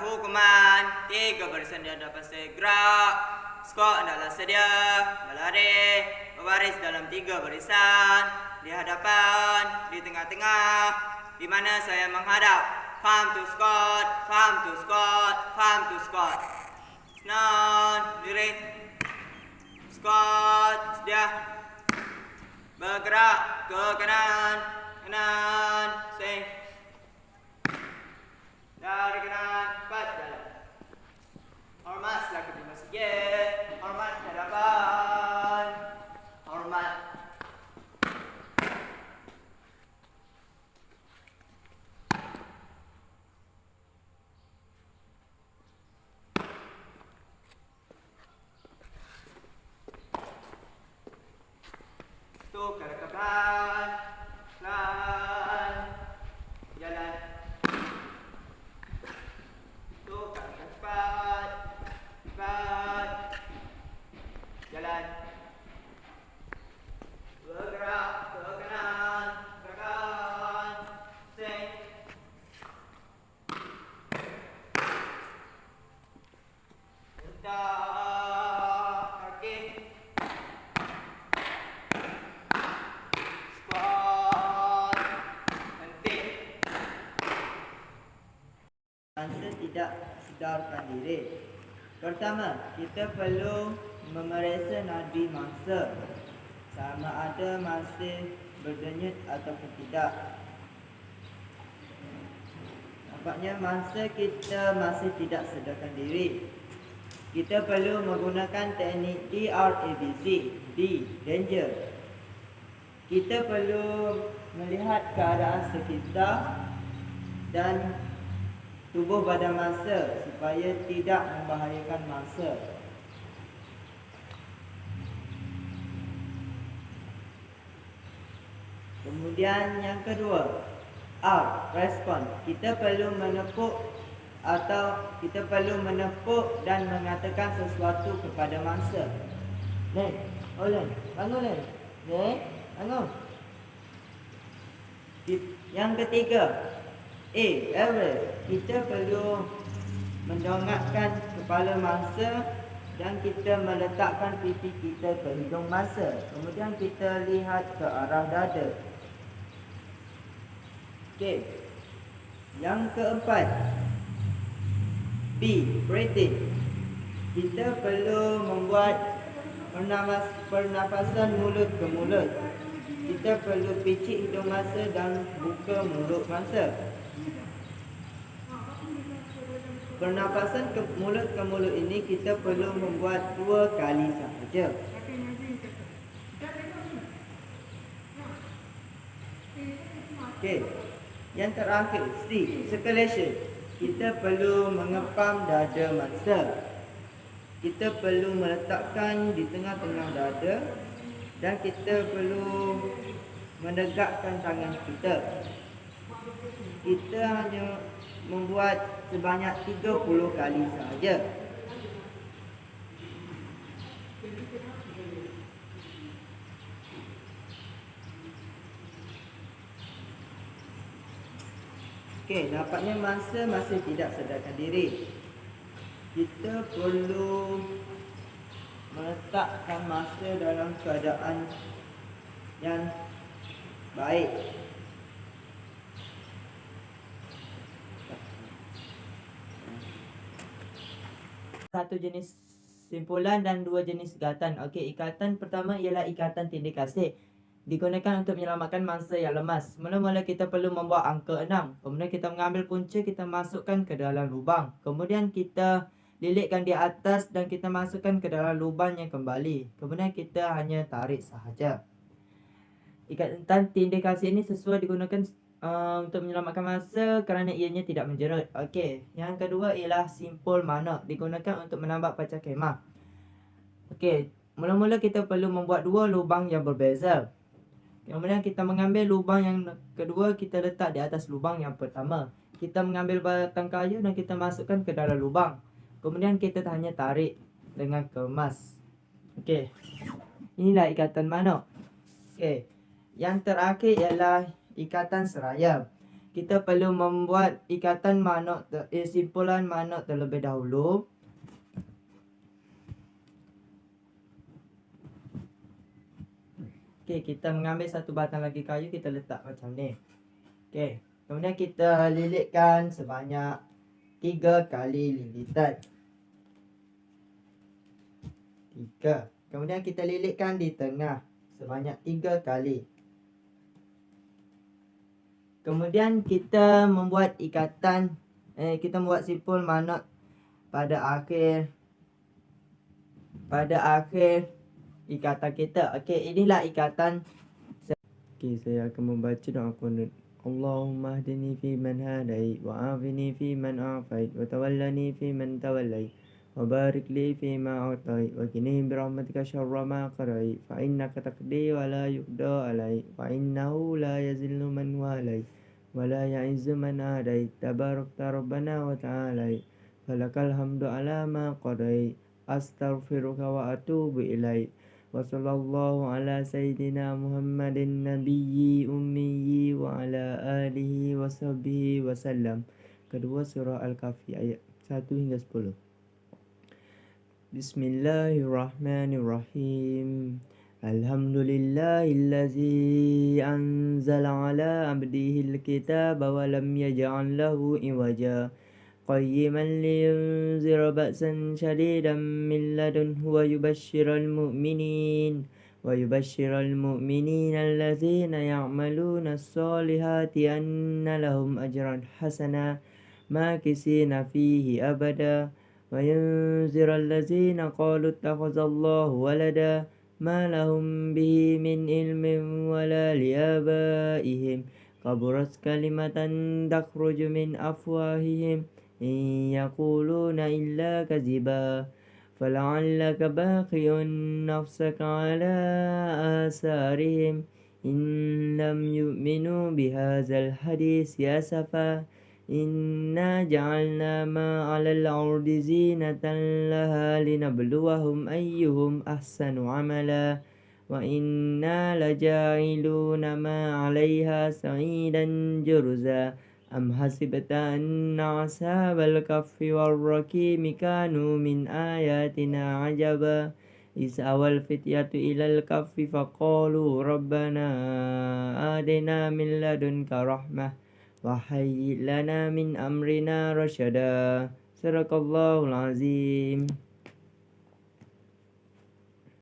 hukuman 3 barisan di hadapan segera. Skor adalah sedia berlari berbaris dalam 3 barisan di hadapan, di tengah-tengah, di mana saya menghadap. Farm to squad, farm to squad, farm to squad. Senang, diri. Squad, sedia. Bergerak ke kanan, kanan, swing. Dari kanan, cepat jalan. Hormat selaku di masjid, hormat hadapan, hormat. Tukar ke pelan, pelan, jalan. Tukar ke cepat, cepat, jalan. Bergerak ke kanan, ke kanan, swing. Hentak kaki. Squat. Henti. Masa tidak sedarkan diri. Pertama, kita perlu memeriksa nadi mangsa sama ada masih berdenyut ataupun tidak. Nampaknya mangsa kita masih tidak sedarkan diri. Kita perlu menggunakan teknik DRABC, D, danger. Kita perlu melihat keadaan sekitar dan tubuh badan mangsa supaya tidak membahayakan mangsa. Kemudian yang kedua, R, respon. Kita perlu menepuk dan mengatakan sesuatu kepada mangsa. Len, Len, bangun Len. Len, bangun. Yang ketiga, average. Kita perlu mendongakkan kepala mangsa dan kita meletakkan pipi kita ke hidung mangsa. Kemudian kita lihat ke arah dada. Okey. Yang keempat, B, breathing. Kita perlu membuat pernafasan mulut ke mulut. Kita perlu picit hidung mangsa dan buka mulut mangsa. Pernafasan mulut ke mulut ini kita perlu membuat 2 kali sahaja. Okey. Yang terakhir, C, circulation. Kita perlu mengepam dada mangsa. Kita perlu meletakkan di tengah-tengah dada dan kita perlu menegakkan tangan kita. Kita hanya membuat sebanyak 30 kali sahaja. Okey, nampaknya mangsa masih tidak sedarkan diri. Kita perlu meletakkan mangsa dalam keadaan yang baik. Satu jenis simpulan dan 2 jenis ikatan. Okey, ikatan pertama ialah ikatan tindih kasih. Digunakan untuk menyelamatkan mangsa yang lemas. Mula-mula kita perlu membuat angka 6. Kemudian kita mengambil punca, kita masukkan ke dalam lubang. Kemudian kita lilitkan di atas dan kita masukkan ke dalam lubangnya kembali. Kemudian kita hanya tarik sahaja. Ikatan tindih kasih ini sesuai digunakan untuk menyelamatkan mangsa kerana ianya tidak menjerut. Okey, yang kedua ialah simpul mana. Digunakan untuk menambah pecah kemah. Okey, mula-mula kita perlu membuat 2 lubang yang berbeza. Kemudian kita mengambil lubang yang kedua, kita letak di atas lubang yang pertama. Kita mengambil batang kayu dan kita masukkan ke dalam lubang. Kemudian kita hanya tarik dengan kemas. Okey. Inilah ikatan mana. Okey. Yang terakhir ialah ikatan seraya. kita perlu membuat ikatan manuk simpulan manuk terlebih dahulu. Okey, kita mengambil satu batang lagi kayu, kita letak macam ni. Okey, kemudian kita lilitkan sebanyak 3 kali lilitan. 3. Kemudian kita lilitkan di tengah sebanyak 3 kali. Kemudian kita membuat ikatan, kita membuat simpul manuk pada akhir ikatan kita. Okey, inilah ikatan. Okey, saya akan membaca doa kunut. Allahumma hdini fi man hadait, wa afini fi man afait, wa tawallani fi man tawallait, wa barik li fi ma a'tait, wa qini bi rahmatika syarra ma qadait, fa innaka taqdi wa la yuqda alait, wa innahu la yazillu man walait, wa la ya'izzu man adait, tabarakta rabbana wa ta'alait, falakal hamdu ala ma qadait, astaghfiruka wa atubu ilaik. Wa sallallahu ala sayyidina Muhammadin nabiyyi ummi wa ala alihi wa sahbihi wa sallam. Kedua surah Al-Kahfi ayat 1 hingga 10. Bismillahirrahmanirrahim. Alhamdulillahillazi anzala ala abdihil kitaba wa lam yaj'al lahu iwaja. قيما لينذر بأسا شديدا من لدنه ويبشر المؤمنين الذين يعملون الصالحات أن لهم أجرا حسنا ماكثين فيه أبدا وينذر الذين قالوا اتخذ الله ولدا ما لهم به من علم ولا لآبائهم كبرت كلمة تخرج من أفواههم إن يقولون إلا كذبا فلعلك باقي نفسك على آثارهم إن لم يؤمنوا بهذا الحديث أسفا إنا جعلنا ما على الأرض زينة لها لنبلوهم أيهم أحسن عملا وإنا لجاعلون ما عليها سعيدا جرزا أم حسبت أن أصحاب الكهف والرقيم كانوا من آياتنا عجبا إذ أوى الفتية إلى الكهف فقالوا ربنا آتنا من لدنك رحمة وهيئ لنا من أمرنا رشدا. صدق الله العظيم.